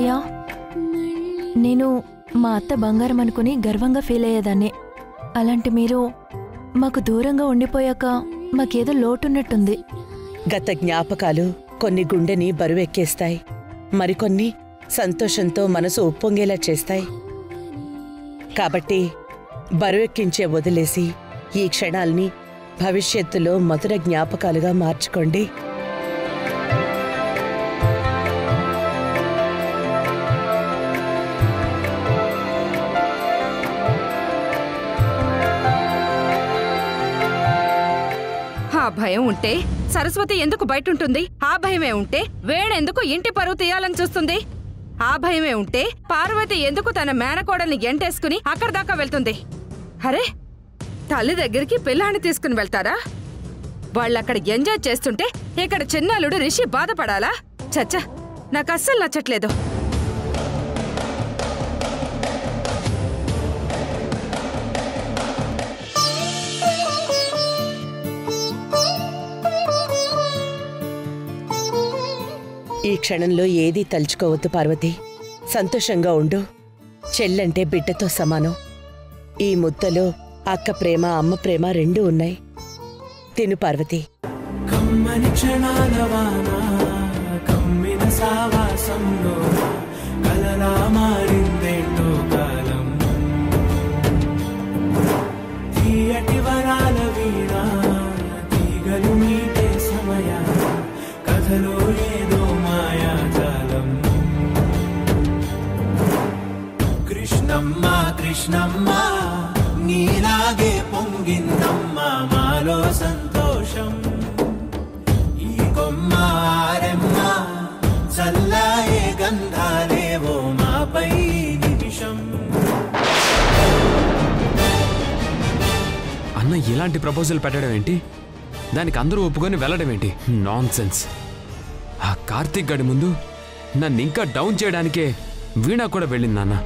అత్తయ్య, నేను మా అత్త బంగారం అనుకుని గర్వంగా ఫీల్ అయ్యేదాన్ని. అలాంటి మీరు మాకు దూరంగా ఉండిపోయాక మాకేదో లోటున్నట్టుంది. గత జ్ఞాపకాలు కొన్ని గుండెని బరువెక్కేస్తాయి, మరికొన్ని సంతోషంతో మనసు ఉప్పొంగేలా చేస్తాయి. కాబట్టి బరువెక్కించే వదిలేసి ఈ క్షణాల్ని భవిష్యత్తులో మధుర జ్ఞాపకాలుగా మార్చుకోండి. ఆ భయం ఉంటే సరస్వతి ఎందుకు బయటుంటుంది? ఆ భయమే ఉంటే వేణెందుకు ఇంటి పరువు తీయాలని చూస్తుంది? ఆ భయమే ఉంటే పార్వతి ఎందుకు తన మేనకోడల్ని ఎంటేసుకుని అక్కడ దాకా వెళ్తుంది? అరే, తల్లి దగ్గరికి పిల్లాన్ని తీసుకుని వెళ్తారా? వాళ్ళక్కడ ఎంజాయ్ చేస్తుంటే ఇక్కడ చిన్నల్లుడు రిషి బాధపడాలా? చచ్చా, నాకు అస్సలు నచ్చట్లేదు. ఈ క్షణంలో ఏదీ తలుచుకోవద్దు పార్వతి. సంతోషంగా ఉండు. చెల్లంటే బిడ్డతో సమానం. ఈ ముద్దలో అక్క ప్రేమ, అమ్మ ప్రేమ రెండూ ఉన్నాయి. తిను పార్వతి. కమ్మని క్షణాలవానా, కమ్మిన సావాసంలో కలలా మారిందేంటో కాలం. తీయటి వరాల వీణా తీగలు మీటే సమయా, కథలో ఏదో మాయాజాలం. కృష్ణమ్మ కృష్ణమ్మ నీలాగే పొంగిందమ్మా మాలో సంతోషం. ఈ కొమ్మ ఆరెమ్మ చల్లాయే గంధాలేవో మాపై నిమిషం. అన్న ఇలాంటి ప్రపోజల్ పెట్టడం ఏంటి? దానికి అందరూ ఒప్పుకొని వెళ్ళడం ఏంటి? Non sense. ఆ కార్తీక్ గడి ముందు నన్ను ఇంకా డౌన్ చేయడానికే వీణా కూడా వెళ్ళింది నాన్న.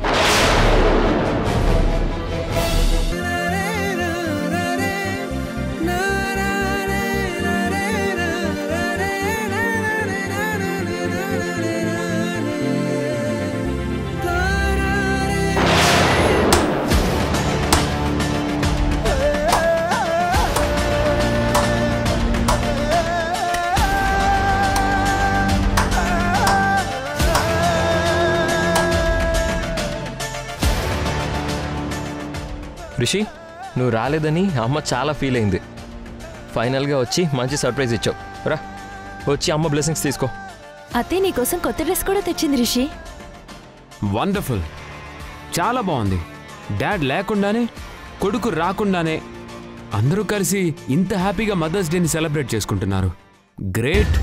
రిషి, నువ్వు రాలేదని అమ్మ చాలా ఫీల్ అయింది. ఫైనల్గా వచ్చి మంచి సర్ప్రైజ్ ఇచ్చావు. రా, వచ్చి అమ్మ బ్లెస్సింగ్స్ తీసుకో. అత్తయ్య నీకోసం కొత్త డ్రెస్ కూడా తెచ్చింది రిషి. వండర్ఫుల్, చాలా బాగుంది. డాడ్ లేకుండానే, కొడుకు రాకుండానే అందరూ కలిసి ఇంత హ్యాపీగా మదర్స్ డేని సెలబ్రేట్ చేసుకుంటున్నారు. గ్రేట్.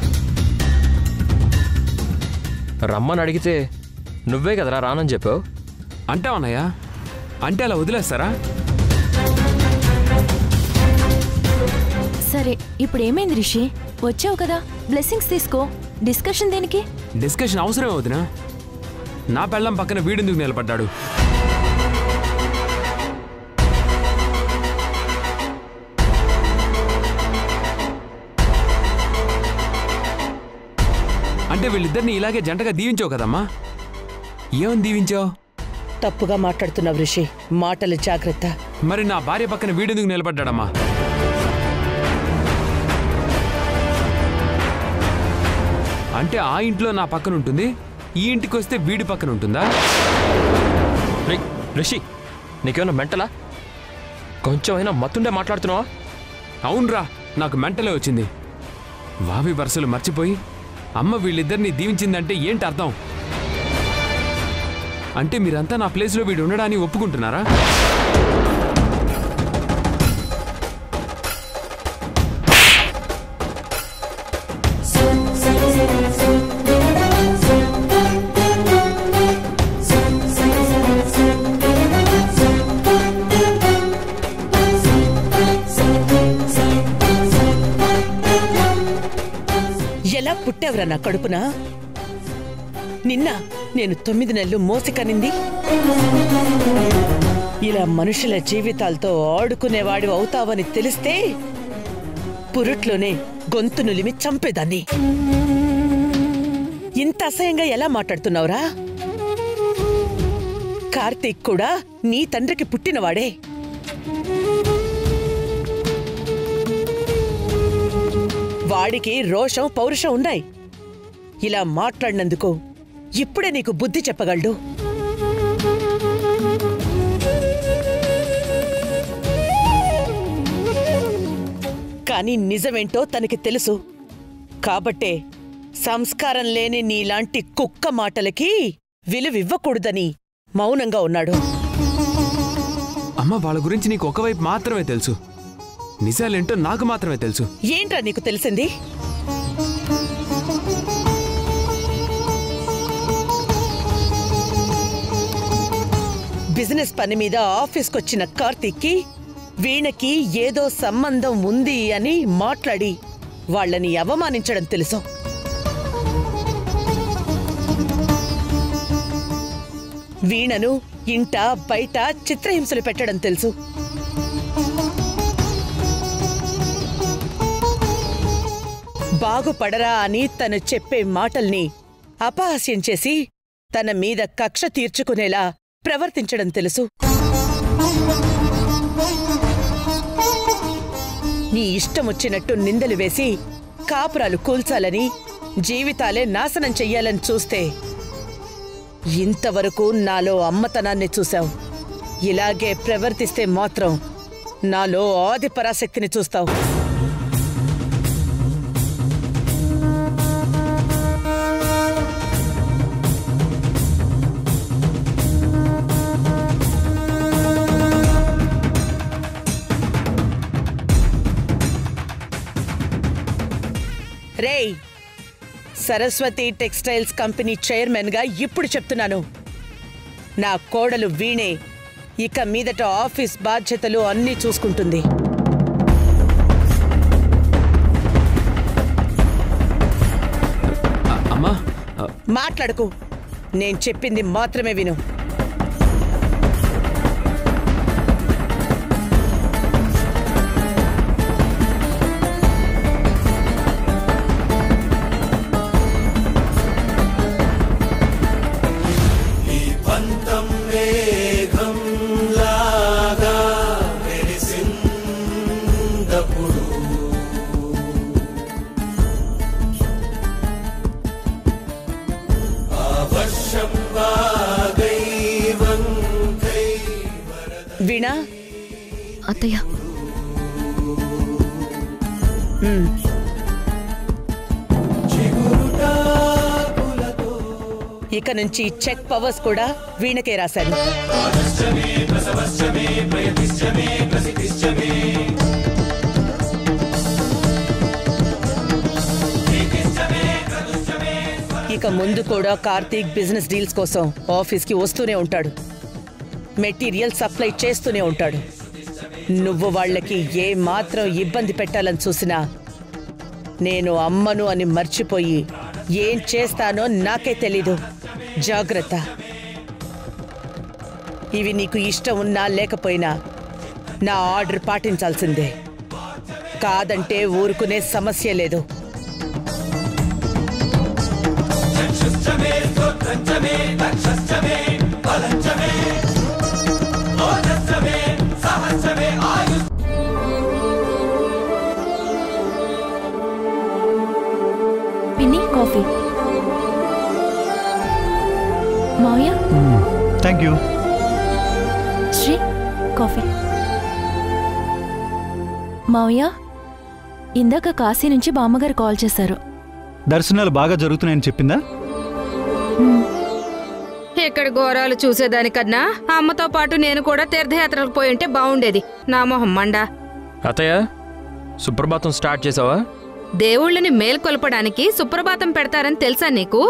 రమ్మని అడిగితే నువ్వే కదరా రానని చెప్పావు. అంటావన్నయ్యా? అంటే అలా వదిలేస్తారా? సరే, ఇప్పుడు ఏమైంది రిషి? వచ్చావు కదా, బ్లెస్సింగ్స్ తీసుకో. డిస్కషన్ దేనికి? డిస్కషన్ అవసరమే వదినా. నా పెళ్ళం పక్కన వీడెందుకు నిలబడ్డాడు? అంటే వీళ్ళిద్దరిని ఇలాగే జంటగా దీవించావు కదమ్మా. ఏమని దీవించావు? తప్పుగా మాట్లాడుతున్నావు రిషి, మాటలు జాగ్రత్త. మరి నా భార్య పక్కన వీడెందుకు నిలబడ్డాడమ్మా? అంటే ఆ ఇంట్లో నా పక్కన ఉంటుంది, ఈ ఇంటికి వస్తే వీడి పక్కన ఉంటుందా? రిషి, నీకేమన్నా మెంటలా? కొంచెం అయినా మత్తుండే మాట్లాడుతున్నావా? అవునరా, నాకు మెంటలే వచ్చింది. వావి వరుసలు మర్చిపోయి అమ్మ వీళ్ళిద్దరిని దీవించిందంటే ఏంటి అర్థం? అంటే మీరంతా నా ప్లేస్లో వీడు ఉండడాన్ని ఒప్పుకుంటున్నారా? ఎలా పుట్టావురా నా కడుపున? నిన్న నేను 9 నెలలు మోసి కనింది. ఇలా మనుషుల జీవితాలతో ఆడుకునేవాడు అవుతావని తెలిస్తే పురుట్లోనే గొంతు నులిమి చంపేదాన్ని. ఇంత అసహ్యంగా ఎలా మాట్లాడుతున్నావురా? కార్తీక్ కూడా నీ తండ్రికి పుట్టినవాడే. వాడికి రోషం పౌరుషం ఉన్నాయి. ఇలా మాట్లాడినందుకు ఇప్పుడే నీకు బుద్ధి చెప్పగలడు. కానీ నిజమేంటో తనకి తెలుసు. కాబట్టే సంస్కారం లేని నీలాంటి కుక్క మాటలకి విలువివ్వకూడదని మౌనంగా ఉన్నాడు. అమ్మ, వాళ్ళ గురించి నీకు ఒకవైపు మాత్రమే తెలుసు. నిజాలేంటో నాకు మాత్రమే తెలుసు. ఏంట్రా నీకు తెలిసింది? బిజినెస్ పని మీద ఆఫీస్కొచ్చిన కార్తీక్కి వీణకి ఏదో సంబంధం ఉంది అని మాట్లాడి వాళ్ళని అవమానించడం తెలుసు. వీణను ఇంట బయట చిత్రహింసలు పెట్టడం తెలుసు. బాగుపడరా అని తను చెప్పే మాటల్ని అపహాస్యం చేసి తన మీద కక్ష తీర్చుకునేలా ప్రవర్తించడం తెలుసు. నీ ఇష్టమొచ్చినట్టు నిందలు వేసి కాపురాలు కూల్చాలని, జీవితాలే నాశనం చెయ్యాలని చూస్తే ఇంతవరకు నాలో అమ్మతనాన్ని చూశావు. ఇలాగే ప్రవర్తిస్తే మాత్రం నాలో ఆది పరాశక్తిని చూస్తావు. రేయ్, సరస్వతి టెక్స్టైల్స్ కంపెనీ చైర్మన్గా ఇప్పుడు చెప్తున్నాను. నా కోడలు వీణే ఇక మీదట ఆఫీస్ బాధ్యతలు అన్నీ చూసుకుంటుంది. అమ్మా, మాట్లాడకు. నేను చెప్పింది మాత్రమే విను. వీణా, అత్తయ్య, ఇక నుంచి చెక్ పవర్స్ కూడా వీణకే రాశాను. ఇక ముందు కూడా కార్తీక్ బిజినెస్ డీల్స్ కోసం ఆఫీస్కి వస్తూనే ఉంటాడు. మెటీరియల్ సప్లై చేస్తూనే ఉంటాడు. నువ్వు వాళ్ళకి ఏ మాత్రం ఇబ్బంది పెట్టాలని చూసినా నేను అమ్మను అని మర్చిపోయి ఏం చేస్తానో నాకే తెలీదు. జాగ్రత్త. ఇవి నీకు ఇష్టం ఉన్నా లేకపోయినా నా ఆర్డర్ పాటించాల్సిందే. కాదంటే ఊరుకునే సమస్య లేదు. పిన్ని, కాఫీ. మావయ్య, థ్యాంక్ యూ. శ్రీ, కాఫీ. మావయ్య, ఇందాక కాశీ నుంచి బామ్మగారు కాల్ చేశారు. దర్శనాలు బాగా జరుగుతున్నాయని చెప్పిందా? ఇక్కడ ఘోరాలు చూసేదానికన్నా అమ్మతో పాటు నేను కూడా తీర్థయాత్రలకు పోయి ఉంటే బాగుండేది. నా మొహం మండా. అత్తయ్య, సుప్రభాతం స్టార్ట్ చేసావా? దేవుళ్ళని మేల్కొల్పడానికి సుప్రభాతం పెడతారని తెలుసా నీకు?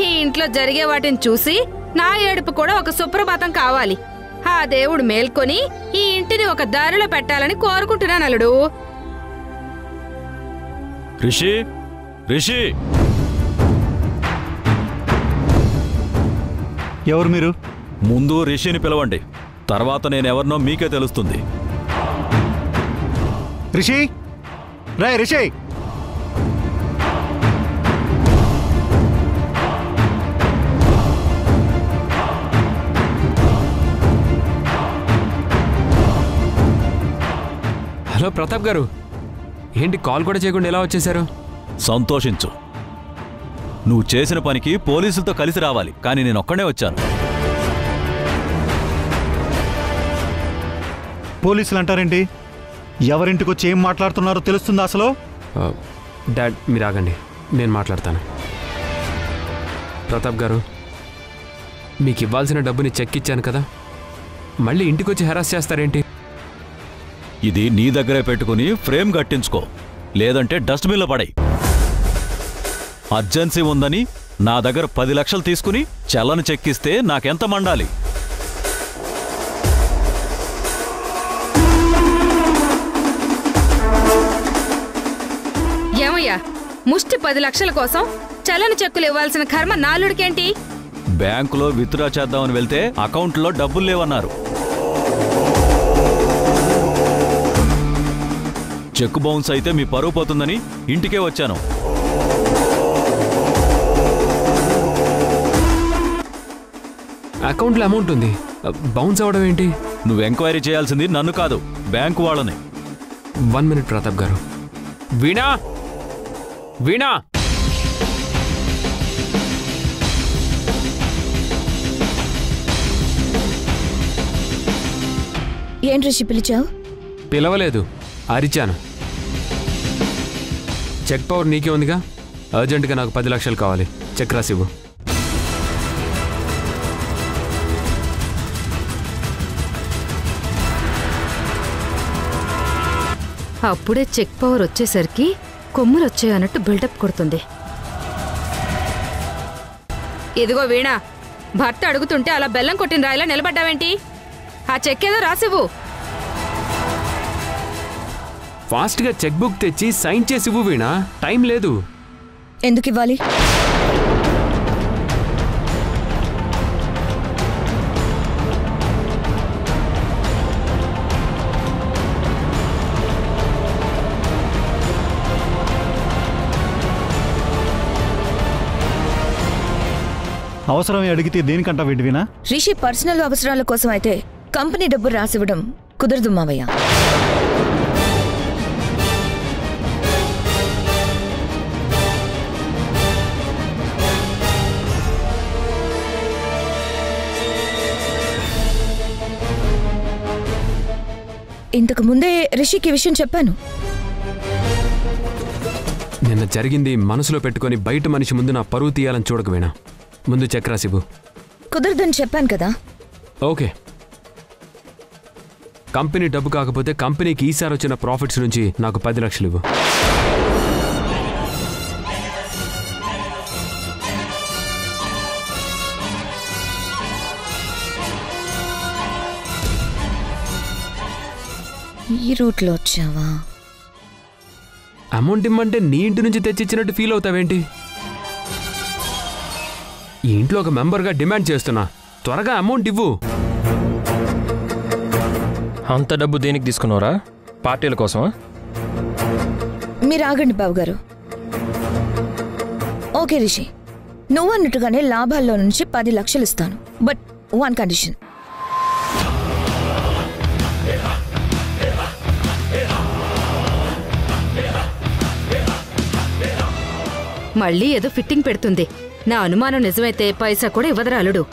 ఈ ఇంట్లో జరిగే వాటిని చూసి నా ఏడుపు కూడా ఒక సుప్రభాతం కావాలి. ఆ దేవుడు మేల్కొని ఈ ఇంటిని ఒక దారిలో పెట్టాలని కోరుకుంటున్నాను అల్లుడు. రిషి, రిషి, ఎవరు మీరు? ముందు రిషిని పిలవండి, తర్వాత నేనెవరినో మీకే తెలుస్తుంది. రిషి, రాయ్ రిషి. హలో ప్రతాప్ గారు, ఏంటి కాల్ కూడా చేయకుండా ఎలా వచ్చేశారు? సంతోషించు. నువ్వు చేసిన పనికి పోలీసులతో కలిసి రావాలి, కానీ నేను ఒక్కడే వచ్చాను. పోలీసులు అంటారేంటి? ఎవరింటికి వచ్చి ఏం మాట్లాడుతున్నారో తెలుస్తుందా అసలు? డాడ్ మీరు ఆగండి, నేను మాట్లాడతాను. ప్రతాప్ గారు, మీకు ఇవ్వాల్సిన డబ్బుని చెక్ ఇచ్చాను కదా, మళ్ళీ ఇంటికి వచ్చి హెరాస్ చేస్తారేంటి? ఇది నీ దగ్గరే పెట్టుకుని ఫ్రేమ్ కట్టించుకో, లేదంటే డస్ట్బిన్లో పడై. అర్జెన్సీ ఉందని నా దగ్గర 10 లక్షలు తీసుకుని చెల్లని చెక్కిస్తే నాకెంత మండాలి? ఏమయ్యా, ముష్టి 10 లక్షల కోసం చలని చెక్కులు ఇవ్వాల్సిన కర్మ నాలుడికేంటి? బ్యాంకులో విత్డ్రా చేద్దామని వెళ్తే అకౌంట్లో డబ్బులు లేవన్నారు. చెక్ బౌన్స్ అయితే మీ పరువు పోతుందని ఇంటికే వచ్చాను. అకౌంట్లో అమౌంట్ ఉంది, బౌన్స్ అవ్వడం ఏంటి? నువ్వు ఎంక్వైరీ చేయాల్సింది నన్ను కాదు, బ్యాంకు వాళ్ళని. 1 మినిట్ ప్రతాప్ గారు. వీణా, వీణా! ఏంటి రిషి పిలిచావు? పిలవలేదు, అరిచాను. చెక్ పవర్ నీకే ఉందిగా, అర్జెంటుగా నాకు 10 లక్షలు కావాలి, చెక్ రాసివ్వు. అప్పుడే చెక్ పవర్ వచ్చేసరికి కొమ్ములు వచ్చాయన్నట్టు బిల్డప్ కొడుతుంది. ఇదిగో వీణ, భర్త అడుగుతుంటే అలా బెల్లం కొట్టిన రాయిలా నిలబడ్డావేంటి? ఆ చెక్ ఏదో రాసివ్వు. ఫాస్ట్గా చెక్ బుక్ తెచ్చి సైన్ చేసి ఇవ్వు వీణా, టైం లేదు. ఎందుకు ఇవ్వాలి? అవసరమే అడిగితే దేనికంటా విడివినా? రిషి పర్సనల్ అవసరాల కోసం అయితే కంపెనీ డబ్బు రాసివ్వడం కుదరదు మావయ్య. ఇంతకు ముందే రిషికి విషయం చెప్పాను. నిన్న జరిగింది మనసులో పెట్టుకొని బయట మనిషి ముందు నా పరువు తీయాలని చూడక వీణా, ముందు చెక్ రాసివ్వు. కుదరదని చెప్పాను కదా. ఓకే, కంపెనీ డబ్బు కాకపోతే కంపెనీకి ఈసారి వచ్చిన ప్రాఫిట్స్ నుంచి నాకు 10 లక్షలు ఇవ్వు. ఈ రూట్లో వచ్చావా? అమౌంట్ ఇమ్మంటే నీ ఇంటి నుంచి తెచ్చిచ్చినట్టు ఫీల్ అవుతావేంటి? ఈ ఇంట్లో ఒక మెంబర్గా డిమాండ్ చేస్తున్నా, త్వరగా అమౌంట్ ఇవ్వు. అంత డబ్బు దేనికి తీసుకున్నారా? పార్టీల కోసమా? మీరు ఆగండి బాబు గారు. ఓకే రిషి, నువ్వు అన్నట్టుగానే లాభాల్లో నుంచి 10 లక్షలు ఇస్తాను, బట్ 1 కండిషన్. మళ్ళీ ఏదో ఫిట్టింగ్ పెడుతుంది. నా అనుమానం నిజమైతే పైసా కూడా ఇవ్వదురా అల్లుడు.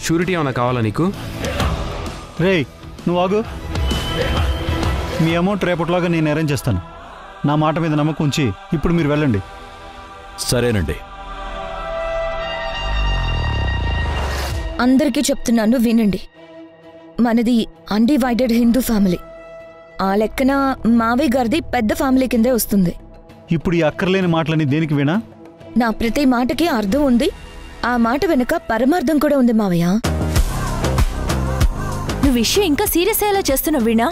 షూరిటీ ఏమైనా కావాలా నీకు? రేయ్ నువ్వు ఆగు. మీ అమౌంట్ రేపటిలాగా నేను అరేంజ్ చేస్తాను. నా మాట మీద నమ్మకం ఉంచి ఇప్పుడు మీరు వెళ్ళండి. సరేనండి. అందరికీ చెప్తున్నాను వినండి. మనది అన్డివైడెడ్ హిందూ ఫ్యామిలీ. ఆ లెక్కన మావయ్య గారిది పెద్ద ఫ్యామిలీ కిందే వస్తుంది. ఇప్పుడు ఈ అక్కర్లేని మాటలని దేనికి వినా? నా ప్రతి మాటకి అర్థం ఉంది, ఆ మాట వెనుక పరమార్థం కూడా ఉంది మావయ్య. నువ్వు విషయం ఇంకా సీరియస్ అయ్యేలా చేస్తున్నావు వీణా.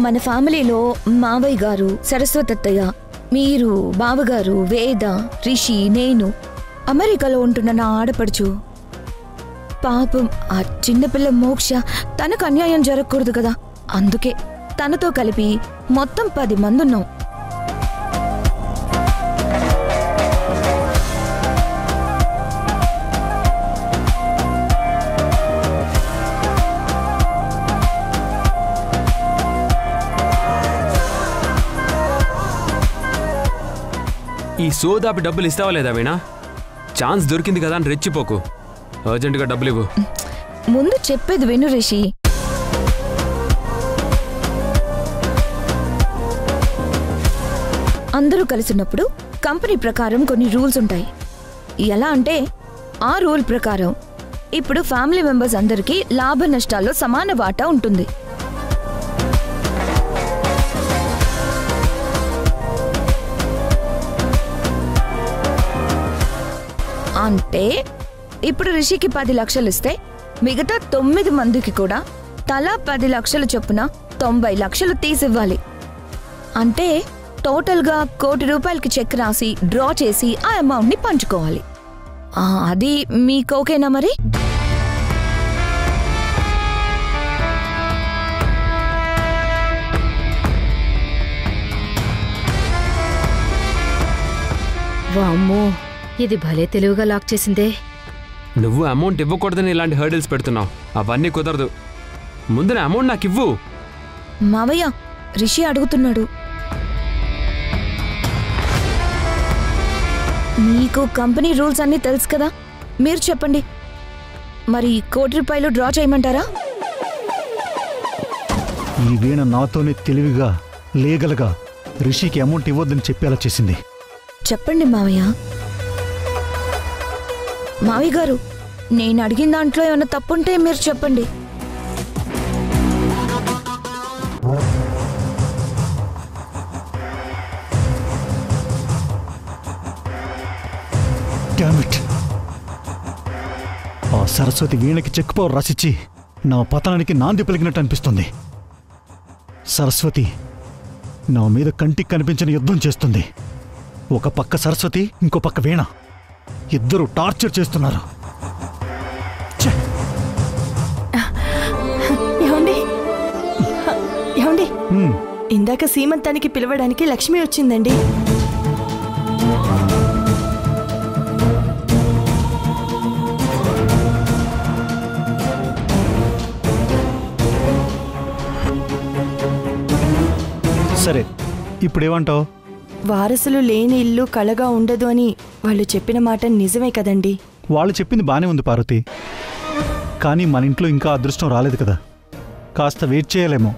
మన ఫ్యామిలీలో మావయ్య గారు, సరస్వతత్తయ్య, మీరు, బావగారు, వేద, రిషి, నేను, అమెరికాలో ఉంటున్న నా ఆడపడుచు. పాపం ఆ చిన్నపిల్ల మోక్ష, తనకు అన్యాయం జరగకూడదు కదా, అందుకే తనతో కలిపి మొత్తం 10 మంది ఉన్నాం. ఈ సోదాపి డబ్బులు ఇస్తావా లేదా వీణా? ఛాన్స్ దొరికింది కదా అని రెచ్చిపోకు. అర్జెంటుగా డబ్బులు ఇవ్వు. ముందు చెప్పేది విను రిషి. అందరూ కలిసినప్పుడు కంపెనీ ప్రకారం కొన్ని రూల్స్ ఉంటాయి. ఎలా అంటే ఆ రూల్ ప్రకారం ఇప్పుడు ఫ్యామిలీ మెంబర్స్ అందరికీ లాభ నష్టాల్లో సమాన వాటా ఉంటుంది. అంటే ఇప్పుడు రిషికి 10 లక్షలు ఇస్తే మిగతా 9 మందికి కూడా తలా 10 లక్షలు చొప్పున 90 లక్షలు తీసివ్వాలి. అంటే టోటల్గా 1 కోటి రూపాయలకి చెక్ రాసి డ్రా చేసి ఆ అమౌంట్ని పంచుకోవాలి. అది మీకు ఓకేనా మరి? వామ్మో, ఇది భలే తెలివిగా లాక్ చేసిందే. నువ్వు అమౌంట్ ఇవ్వకూడదని ఇలాంటి హర్డిల్స్ పెడుతున్నావు. అవన్నీ కుదరదు. ముందున అమౌంట్ నాకు ఇవ్వు. మావయ్య, రిషి అడుగుతున్నాడు. మీకు కంపెనీ రూల్స్ అన్నీ తెలుసు కదా, మీరు చెప్పండి. మరి 1 కోటి రూపాయలు డ్రా చేయమంటారా? ఈ వీణ నాతోనే తెలివిగా లీగల్గా రిషికి అమౌంట్ ఇవ్వద్దని చెప్పేలా చేసింది. చెప్పండి మావయ్య. మావయ్య గారు, నేను అడిగిన దాంట్లో ఏమైనా తప్పుంటే మీరు చెప్పండి. ఆ సరస్వతి వీణకి చెక్ పవర్ రాసిచ్చి నా పతనానికి నాంది పలికినట్టు అనిపిస్తుంది. సరస్వతి నా మీద కంటికి కనిపించిన యుద్ధం చేస్తుంది. ఒక పక్క సరస్వతి, ఇంకో పక్క వీణ, ఇద్దరు టార్చర్ చేస్తున్నారు. ఏమండి, ఇందాక సీమంతానికి పిలవడానికి లక్ష్మి వచ్చిందండి. సరే, ఇప్పుడేమంటావు? వారసులు లేని ఇల్లు కళగా ఉండదు అని వాళ్ళు చెప్పిన మాట నిజమే కదండి. వాళ్ళు చెప్పింది బానే ఉంది పార్వతి, కానీ మన ఇంట్లో ఇంకా అదృష్టం రాలేదు కదా, కాస్త వెయిట్ చేయాలేమో.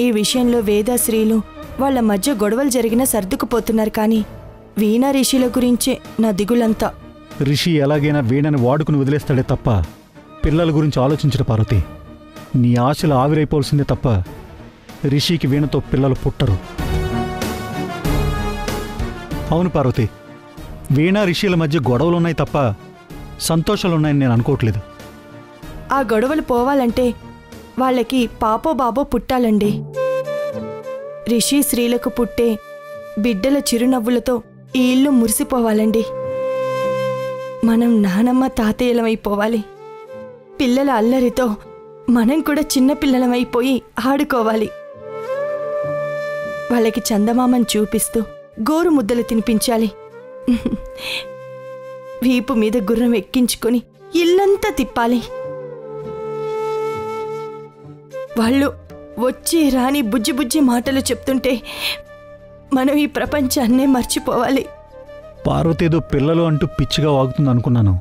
ఈ విషయంలో వేదాశ్రీలు వాళ్ళ మధ్య గొడవలు జరిగినా సర్దుకుపోతున్నారు. కానీ వీణా రిషిల గురించే నా దిగులంతా. రిషి ఎలాగైనా వీణని వాడుకుని వదిలేస్తాడే తప్ప పిల్లల గురించి ఆలోచించడు పార్వతి. నీ ఆశలు ఆవిరైపోవాల్సిందే తప్ప రిషికి వీణతో పిల్లలు పుట్టరు. అవును పార్వతి, వీణా రిషిల మధ్య గొడవలున్నాయి తప్ప సంతోషాలున్నాయని నేను అనుకోవట్లేదు. ఆ గొడవలు పోవాలంటే వాళ్ళకి పాపో బాబో పుట్టాలండి. రిషి శ్రీలకు పుట్టే బిడ్డల చిరునవ్వులతో ఈ ఇల్లు మురిసిపోవాలండి. మనం నానమ్మ తాతయ్యలమైపోవాలి. పిల్లల అల్లరితో మనం కూడా చిన్నపిల్లలమైపోయి ఆడుకోవాలి. వాళ్ళకి చందమామని చూపిస్తూ గోరు ముద్దలు తినిపించాలి. వీపు మీద గుర్రం ఎక్కించుకొని ఇల్లంతా తిప్పాలి. వాళ్ళు వచ్చి రాని బుజ్జి బుజ్జి మాటలు చెప్తుంటే మనం ఈ ప్రపంచాన్నే మర్చిపోవాలి. పార్వతేదో పిల్లలు అంటూ పిచ్చిగా వాగుతుంది అనుకున్నాను,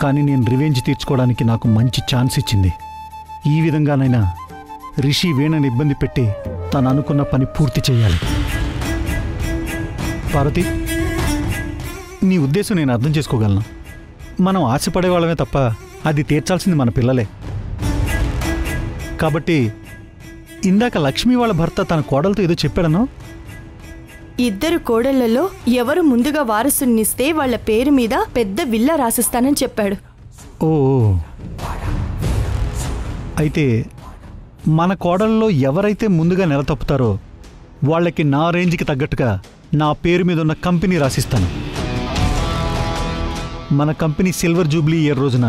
కానీ నేను రివెంజ్ తీర్చుకోవడానికి నాకు మంచి ఛాన్స్ ఇచ్చింది. ఈ విధంగానైనా రిషి వీణని ఇబ్బంది పెట్టి తను అనుకున్న పని పూర్తి చేయాలి. పార్వతి, నీ ఉద్దేశం నేను అర్థం చేసుకోగలను. మనం ఆశపడే వాళ్ళమే తప్ప అది తీర్చాల్సింది మన పిల్లలే. కాబట్టి ఇందాక లక్ష్మి వాళ్ళ భర్త తన కోడలతో ఏదో చెప్పాడనో? ఇద్దరు కోడళ్లలో ఎవరు ముందుగా వారసునిస్తే వాళ్ళ పేరు మీద పెద్ద విల్లా రాసిస్తానని చెప్పాడు. ఓ, అయితే మన కోడల్లో ఎవరైతే ముందుగా నెలతప్పుతారో వాళ్ళకి నా రేంజ్కి తగ్గట్టుగా నా పేరు మీద ఉన్న కంపెనీ రాసిస్తాను. మన కంపెనీ సిల్వర్ జూబ్లీ ఇయర్ రోజున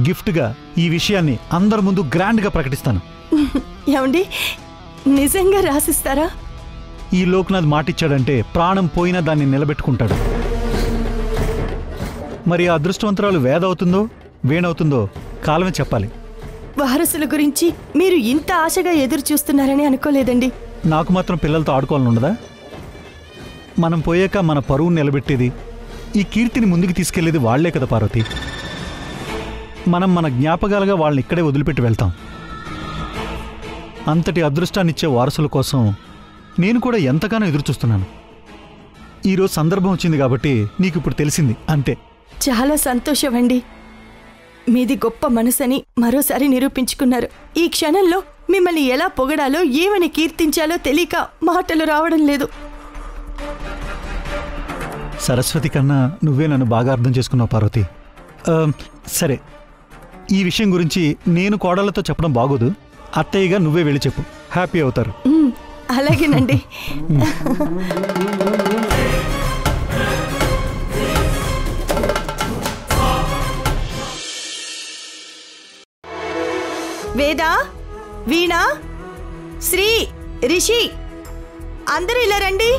గిఫ్ట్గా ఈ విషయాన్ని అందరి ముందు గ్రాండ్గా ప్రకటిస్తాను. ఏమండి, నిజంగా రాసిస్తారా? ఈ లోక్నాథ్ మాటిచ్చాడంటే ప్రాణం పోయినా దాన్ని నిలబెట్టుకుంటాడు. మరి ఆ అదృష్టవంతురాలు వేదవుతుందో వీణవుతుందో కాలమే చెప్పాలి. వారసుల గురించి మీరు ఇంత ఆశగా ఎదురు చూస్తున్నారని అనుకోలేదండి. నాకు మాత్రం పిల్లలతో ఆడుకోవాలని ఉండదా? మనం పోయాక మన పరువు నిలబెట్టేది, ఈ కీర్తిని ముందుకు తీసుకెళ్లేది వాళ్లే కదా పార్వతి. మనం మన జ్ఞాపకాలుగా వాళ్ళని ఇక్కడే వదిలిపెట్టి వెళ్తాం. అంతటి అదృష్టాన్నిచ్చే వారసుల కోసం నేను కూడా ఎంతగానో ఎదురుచూస్తున్నాను. ఈరోజు సందర్భం వచ్చింది కాబట్టి నీకు ఇప్పుడు తెలిసింది, అంతే. చాలా సంతోషం అండి. మీది గొప్ప మనసని మరోసారి నిరూపించుకున్నారు. ఈ క్షణంలో మిమ్మల్ని ఎలా పొగడాలో, ఏమని కీర్తించాలో తెలియక మాటలు రావడం లేదు. సరస్వతి కన్నా నువ్వే నన్ను బాగా అర్థం చేసుకున్నావు పార్వతి. సరే, ఈ విషయం గురించి నేను కోడళ్లతో చెప్పడం బాగోదు. అత్తయ్యగా నువ్వే వెళ్ళి చెప్పు, హ్యాపీ అవుతారు. అలాగేనండి. వేద, వీణ, శ్రీ, రిషి అందరూ ఇలా రండి.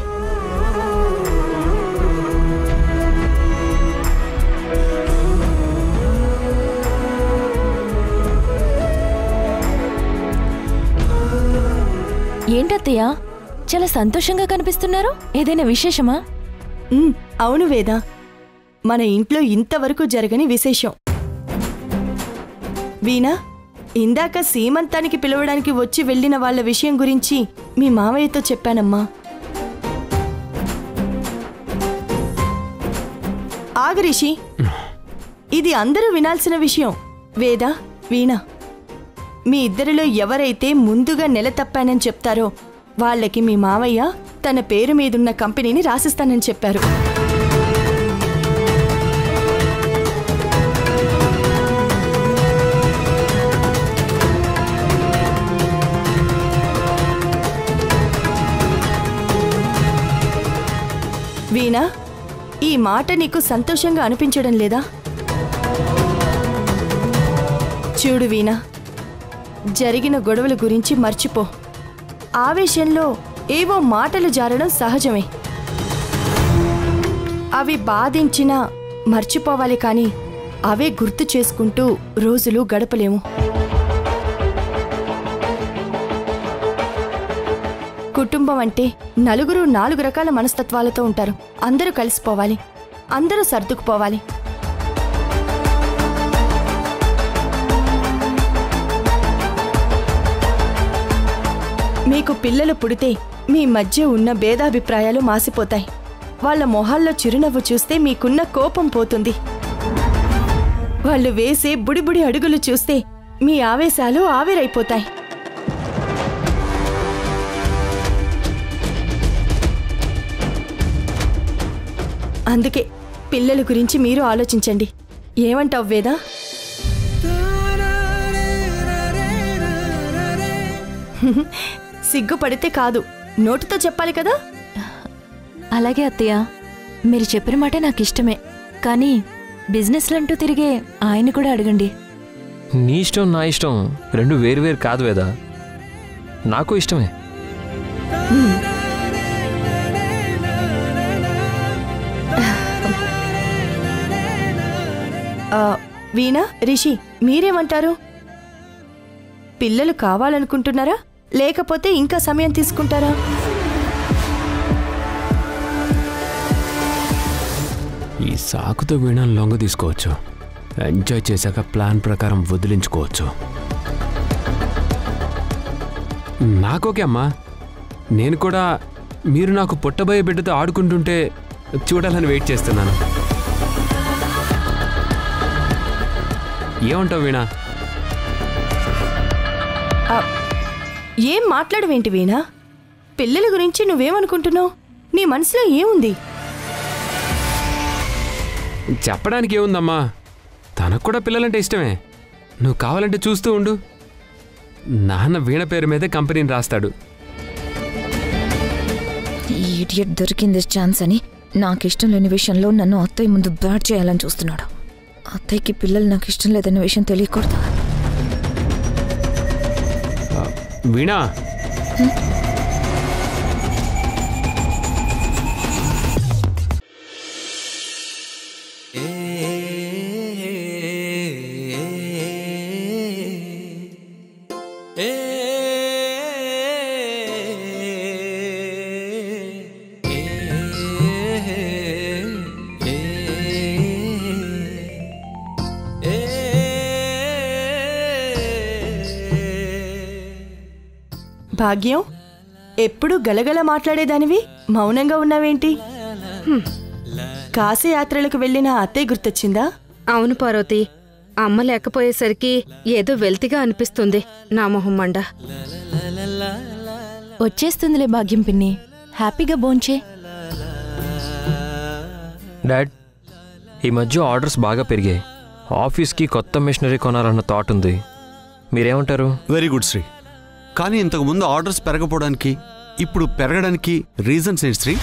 ఏంటత్తయ్య, చాలా సంతోషంగా కనిపిస్తున్నారు. ఏదైనా విశేషమా? అవును వేద, మన ఇంట్లో ఇంతవరకు జరగని విశేషం. వీణా, ఇందాక సీమంతానికి పిలవడానికి వచ్చి వెళ్ళిన వాళ్ళ విషయం గురించి మీ మామయ్యతో చెప్పానమ్మా. ఆగు రిషి, ఇది అందరూ వినాల్సిన విషయం. వేద, వీణ, మీ ఇద్దరిలో ఎవరైతే ముందుగా నెల తప్పానని చెప్తారో వాళ్ళకి మీ మావయ్య తన పేరు మీదున్న కంపెనీని రాసిస్తానని చెప్పారు. వీణా, ఈ మాట నీకు సంతోషంగా అనిపించడం లేదా? చూడు వీణా, జరిగిన గొడవల గురించి మర్చిపో. ఆవేశంలో ఏవో మాటలు జారడం సహజమే. అవి బాధించినా మర్చిపోవాలి, కానీ అవే గుర్తు చేసుకుంటూ రోజులు గడపలేము. కుటుంబం అంటే నలుగురు 4 రకాల మనస్తత్వాలతో ఉంటారు. అందరూ కలిసిపోవాలి, అందరూ సర్దుకుపోవాలి. మీకు పిల్లలు పుడితే మీ మధ్య ఉన్న భేదాభిప్రాయాలు మాసిపోతాయి. వాళ్ళ మొహాల్లో చిరునవ్వు చూస్తే మీకున్న కోపం పోతుంది. వాళ్ళు వేసే బుడిబుడి అడుగులు చూస్తే మీ ఆవేశాలు ఆవిరైపోతాయి. అందుకే పిల్లల గురించి మీరు ఆలోచించండి. ఏమంటావు వేదా? సిగ్గుపడితే కాదు, నోటితో చెప్పాలి కదా. అలాగే అత్తయ్య, మీరు చెప్పిన మాట నాకు ఇష్టమే, కానీ బిజినెస్లంటూ తిరిగే ఆయన కూడా అడగండి. నీ ఇష్టం నా ఇష్టం రెండు వేరు కాదు వేదా, నాకు ఇష్టమే. వీణా, రిషి, మీరేమంటారు? పిల్లలు కావాలనుకుంటున్నారా, లేకపోతే ఇంకా సమయం తీసుకుంటారా? ఈ సాకుతో వీణను లొంగ తీసుకోవచ్చు, ఎంజాయ్ చేశాక ప్లాన్ ప్రకారం వదిలించుకోవచ్చు. నాకోకే అమ్మా, నేను కూడా మీరు నాకు పుట్టబోయే బిడ్డతో ఆడుకుంటుంటే చూడాలని వెయిట్ చేస్తున్నాను. ఏమంటావు వీణా? ఏం మాట్లాడవేంటి వీణా? పిల్లల గురించి నువ్వేమనుకుంటున్నావు? నీ మనసులో ఏముంది? చెప్పడానికి ఏముందమ్మా, తనకు కూడా పిల్లలంటే ఇష్టమే. నువ్వు కావాలంటే చూస్తూ ఉండు. నాన్న వీణ పేరు మీదే కంపెనీని రాస్తాడు. ఈ ఇడియట్ దొరికింది ఛాన్స్ అని నాకు ఇష్టం లేని విషయంలో నన్ను అత్తయ్య ముందు బ్యాడ్ చేయాలని చూస్తున్నాడు. అత్తయ్యకి పిల్లలు నాకు ఇష్టం లేదన్న విషయం తెలియకూడదు. వీణా, భాగ్యం, ఎప్పుడు గలగల మాట్లాడేదానివి మౌనంగా ఉన్నావేంటి? కాశీ యాత్రలకు వెళ్ళిన అత్తయ్య గుర్తొచ్చిందా? అవును పార్వతి, అమ్మ లేకపోయేసరికి ఏదో వెల్తిగా అనిపిస్తుంది. నా మొహం మండ. వచ్చేస్తుందిలే భాగ్యం పిన్ని, హ్యాపీగా భోంచే. డాడ్, ఈ మధ్య ఆర్డర్స్ బాగా పెరిగాయి. ఆఫీస్కి కొత్త మిషనరీ కొనాలన్న థాట్ ఉంది. మీరేమంటారు? Very good Shri. కానీ ఇంతకుముందు ఆర్డర్స్ పెరగపోవడానికి ఇప్పుడు పెరగడానికి రీజన్స్ ఏంటి శ్రీ?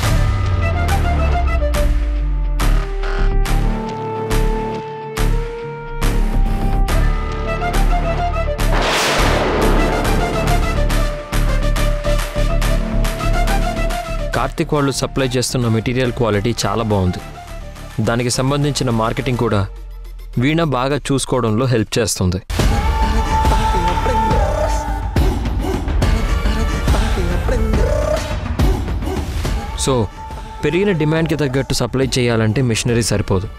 కార్తిక్ వాళ్ళు సప్లై చేస్తున్న మెటీరియల్ క్వాలిటీ చాలా బాగుంది. దానికి సంబంధించిన మార్కెటింగ్ కూడా వీణ బాగా చూసుకోవడంలో హెల్ప్ చేస్తుంది. సో పెరిగిన డిమాండ్కి తగ్గట్టు సప్లై చేయాలంటే మిషనరీ సరిపోదు.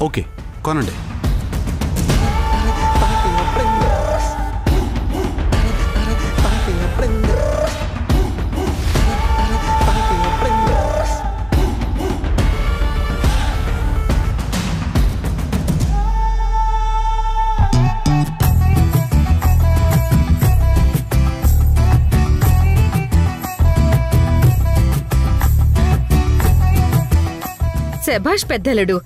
ఓకే, కొనండి. శభాష్ పెద్దలుడు,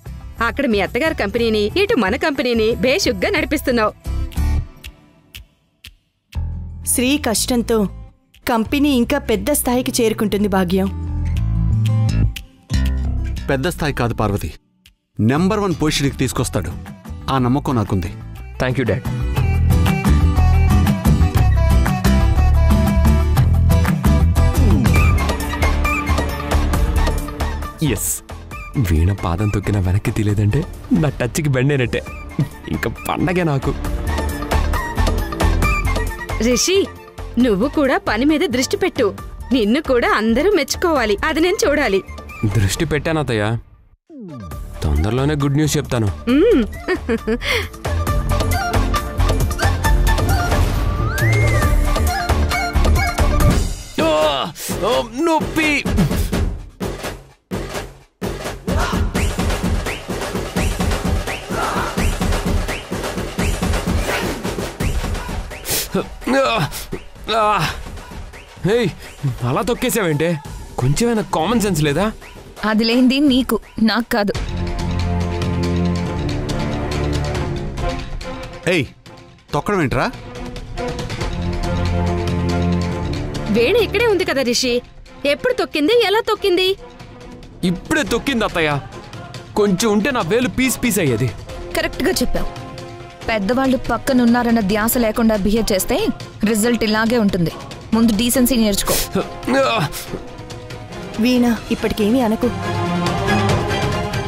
అక్కడ మీ అత్తగారి కంపెనీని, ఇటు మన కంపెనీని బేషుగ్గా నడిపిస్తున్నావు. శ్రీ కష్టంతో కంపెనీ ఇంకా పెద్ద స్థాయికి చేరుకుంటుంది భాగ్యం. పెద్ద స్థాయి కాదు పార్వతి, నెంబర్ 1 పొజిషన్కి తీసుకొస్తాడు. ఆ నమ్మకం నాకుంది. Thank you dad. ఎస్, వీణ పాదం తొక్కిన వెనక్కి తీలేదంటే నా టచ్కి బెండేనట్టే. ఇంకా పండగే నాకు. రిషి, నువ్వు కూడా పని మీద దృష్టి పెట్టు. నిన్ను కూడా అందరూ మెచ్చుకోవాలి, అది నేను చూడాలి. దృష్టి పెట్టాను అత్తయ్య, తొందరలోనే గుడ్ న్యూస్ చెప్తాను. నొప్పి. అలా తొక్కేసావేంటే? కొంచెమైనా కామన్ సెన్స్ లేదా? అది లేనిది నీకు, నాకు కాదు. ఏయ్, తొక్కడం ఏంట్రా? వేణ ఇక్కడే ఉంది కదా రిషి. ఎప్పుడు తొక్కింది, ఎలా తొక్కింది? ఇప్పుడే తొక్కింది అత్తయ్య. కొంచెం ఉంటే నా వేలు పీస్ పీస్ అయ్యేది. కరెక్ట్గా చెప్పావు. పెద్దవాళ్ళు పక్కనున్నారన్న ధ్యాస లేకుండా బిహేవ్ చేస్తే రిజల్ట్ ఇలాగే ఉంటుంది. ముందు డీసెన్సీ నేర్చుకో. వీణ, ఇప్పటికేమీ అనకు.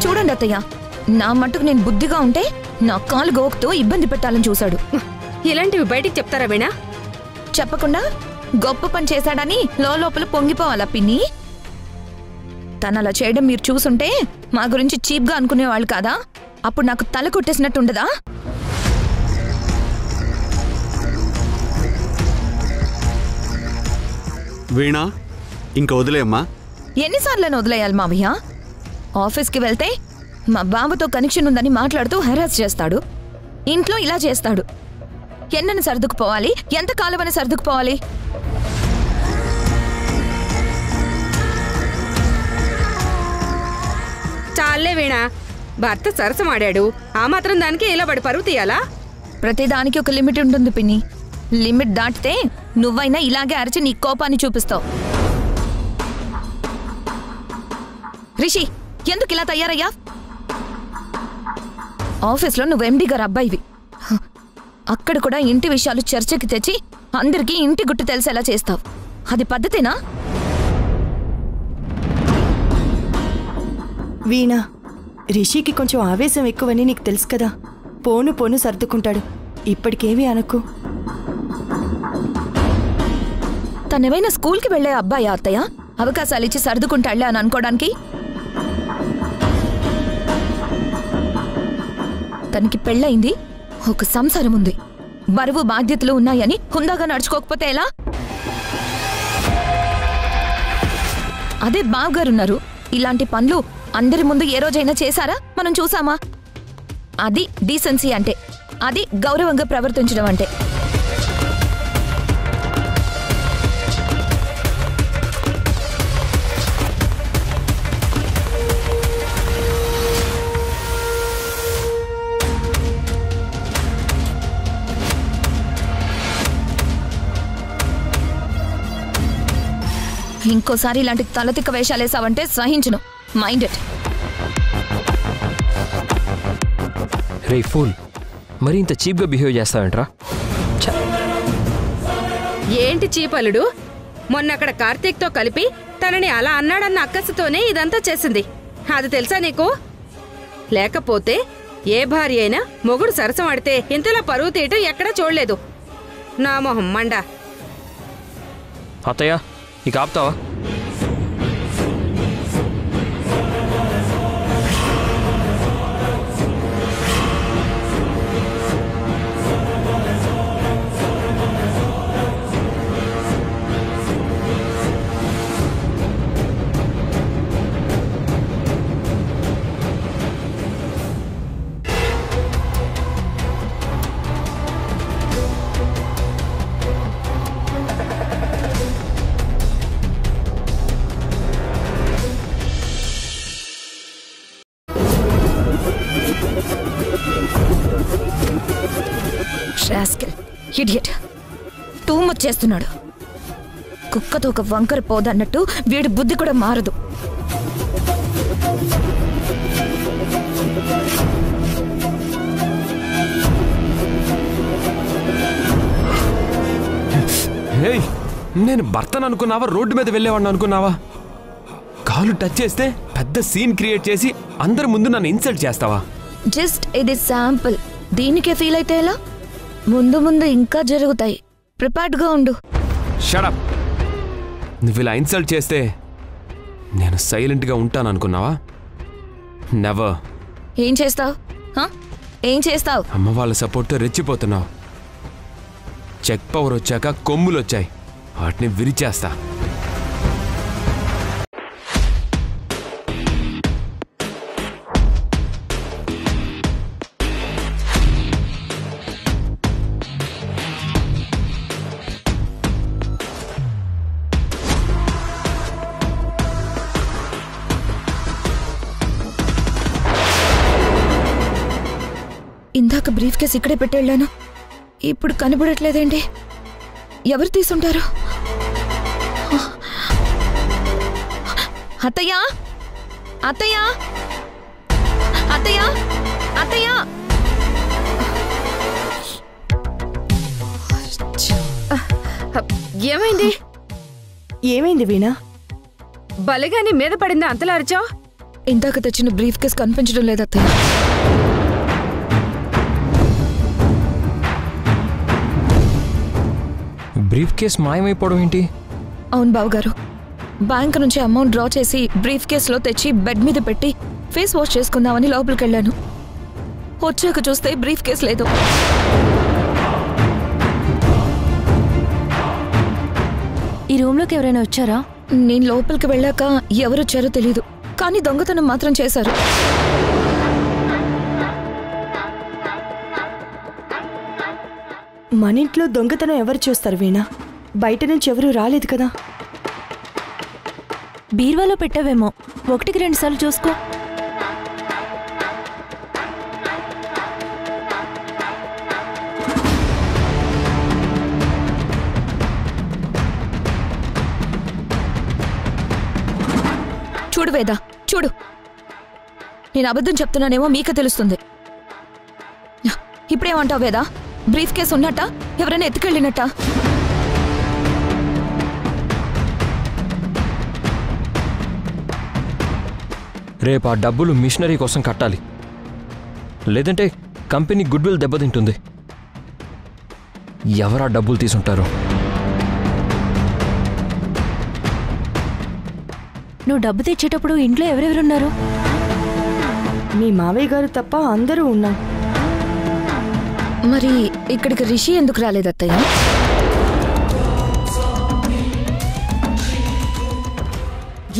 చూడండి అత్తయ్య, నా మట్టుకు నేను బుద్ధిగా ఉంటే నా కాలు గోకుతో ఇబ్బంది పెట్టాలని చూశాడు. ఇలాంటివి బయటికి చెప్తారా వీణ? చెప్పకుండా గొప్ప పని చేశాడని లోపల పొంగిపోవాలా పిన్ని? తను అలా చేయడం మీరు చూసుంటే మా గురించి చీప్గా అనుకునేవాళ్ళు కాదా? అప్పుడు నాకు తల కొట్టేసినట్టుండదా? వీణా, ఇంకా వదిలేమ్మా. ఎన్నిసార్లు వదిలేయాలి మావయ్య? ఆఫీస్కి వెళ్తే మా బాబుతో కనెక్షన్ ఉందని మాట్లాడుతూ హెరాస్ చేస్తాడు. ఇంట్లో ఇలా చేస్తాడు. ఎన్నని సర్దుకుపోవాలి? ఎంత కాలమని సర్దుకుపోవాలి? చాలే వీణ, భర్త సరసమాడాడు, ఆ మాత్రం దానికి ఇలా పడి పరువు తీయాలా? ప్రతిదానికి ఒక లిమిట్ ఉంటుంది పిన్ని. లిమిట్ దాటితే నువ్వైనా ఇలాగే అరిచి నీ కోపాన్ని చూపిస్తావు. రిషి, ఎందుకు ఇలా తయారయ్యా? ఆఫీస్లో నువ్వు ఎండి గారు అబ్బాయివి. అక్కడ కూడా ఇంటి విషయాలు చర్చకి తెచ్చి అందరికీ ఇంటి గుట్టు తెలిసేలా చేస్తావు. అది పద్ధతేనా? వీణ, రిషికి కొంచెం ఆవేశం ఎక్కువని నీకు తెలుసు కదా. పోను పోను సర్దుకుంటాడు. ఇప్పటికేమీ అనకు. తనేమైనా స్కూల్కి వెళ్లే అబ్బాయా అత్తయ్య? అవకాశాలు ఇచ్చి సర్దుకుంటాళ్లే అని అనుకోవడానికి? తనకి పెళ్ళయింది, ఒక సంసారం ఉంది, బరువు బాధ్యతలు ఉన్నాయని హుందాగా నడుచుకోకపోతే ఎలా? అదే బావగారు ఉన్నారు. ఇలాంటి పనులు అందరి ముందు ఏ రోజైనా చేశారా? మనం చూసామా? అది డీసెన్సీ అంటే, అది గౌరవంగా ప్రవర్తించడం అంటే. ఇంకోసారి ఇలాంటి తలతిక్క వేషాలేసావంటే సహించును. Mind it. రే ఫూల్, మరి ఇంత చీప్గా బిహేవ్ చేస్తావేంట్రా? ఏంటి చీపలుడు? మొన్న అక్కడ కార్తీక్తో కలిపి తనని అలా అన్నాడన్న అక్కసుతోనే ఇదంతా చేసింది. అది తెలుసా నీకు? లేకపోతే ఏ భార్య అయినా మొగుడు సరసం ఆడితే ఇంతలా పరువు తీయటం ఎక్కడా చూడలేదు. నా మొహం మండ. అత్తయ్య, ఇక ఆపుతావా? ఇడియట్, టూ మచ్ చేస్తున్నాడు. కుక్కతో ఒక వంకర పోదన్నట్టు వీడి బుద్ధి కూడా మారదు. నేను భర్తను అనుకున్నావా? రోడ్డు మీద వెళ్ళేవాడిని అనుకున్నావా? కాలు టచ్ చేస్తే పెద్ద సీన్ క్రియేట్ చేసి అందరి ముందు నన్ను ఇన్సల్ట్ చేస్తావా? జస్ట్ ఇది శాంపుల్. దీనికే ఫీల్ అయితే ఎలా? ముందు ముందు ఇంకా జరుగుతాయి. ప్రిపేర్డ్గా ఉండు. Shut up. నువ్వు ఇలా ఇన్సల్ట్ చేస్తే నేను సైలెంట్గా ఉంటాను అనుకున్నావా? నెవర్. ఏం చేస్తావు? ఏం చేస్తావు? అమ్మ వాళ్ళ సపోర్ట్తో రెచ్చిపోతున్నావు. చెక్ పవర్ వచ్చాక కొమ్ములు వచ్చాయి, వాటిని విరిచేస్తా. ఇందాక బ్రీఫ్ కేస్ ఇక్కడే పెట్టెళ్ళాను. ఇప్పుడు కనబడట్లేదేంటి? ఎవరు తీసుంటారు? అత్తయ్య, అత్తయ్య, అత్తయ్య, అత్తయ్య. ఏమైంది? ఏమైంది వీణా? బలిగాని మీద పడిందా అంతలా అరిచావు? ఇందాక తెచ్చిన బ్రీఫ్ కేస్ కనిపించడం లేదు అత్తయ్య. బ్రీఫ్ కేస్ మాయమైపోవడం ఏంటి? అవును బావగారు, బ్యాంక్ నుంచి అమౌంట్ డ్రా చేసి బ్రీఫ్ కేసులో తెచ్చి బెడ్ మీద పెట్టి ఫేస్ వాష్ చేసుకుందామని లోపలికి వెళ్ళాను. వచ్చాక చూస్తే బ్రీఫ్ కేస్ లేదు. ఈ రూమ్లోకి ఎవరైనా వచ్చారా? నేను లోపలికి వెళ్ళాక ఎవరొచ్చారో తెలీదు, కానీ దొంగతనం మాత్రం చేశారు. మన ఇంట్లో దొంగతనం ఎవరు చూస్తారు వీణా? బయట నుంచి ఎవరూ రాలేదు కదా. బీర్వాలో పెట్టావేమో, 1-2 సార్లు చూసుకో. చూడు వేద, చూడు. నేను అబద్ధం చెప్తున్నానేమో మీకు తెలుస్తుంది. ఇప్పుడేమంటావు వేద? బ్రీఫ్ కేసు ఉన్నట్ట? ఎవరైనా ఎత్తుకెళ్ళినట్ట? రేపు ఆ డబ్బులు మిషనరీ కోసం కట్టాలి, లేదంటే కంపెనీ గుడ్ విల్ దెబ్బతింటుంది. ఎవరా డబ్బులు తీసుంటారో? నువ్వు డబ్బు తెచ్చేటప్పుడు ఇంట్లో ఎవరెవరున్నారు? మీ మావయ్య గారు తప్ప అందరూ ఉన్నాం. మరి ఇక్కడికి రిషి ఎందుకు రాలేదత్తయ్య?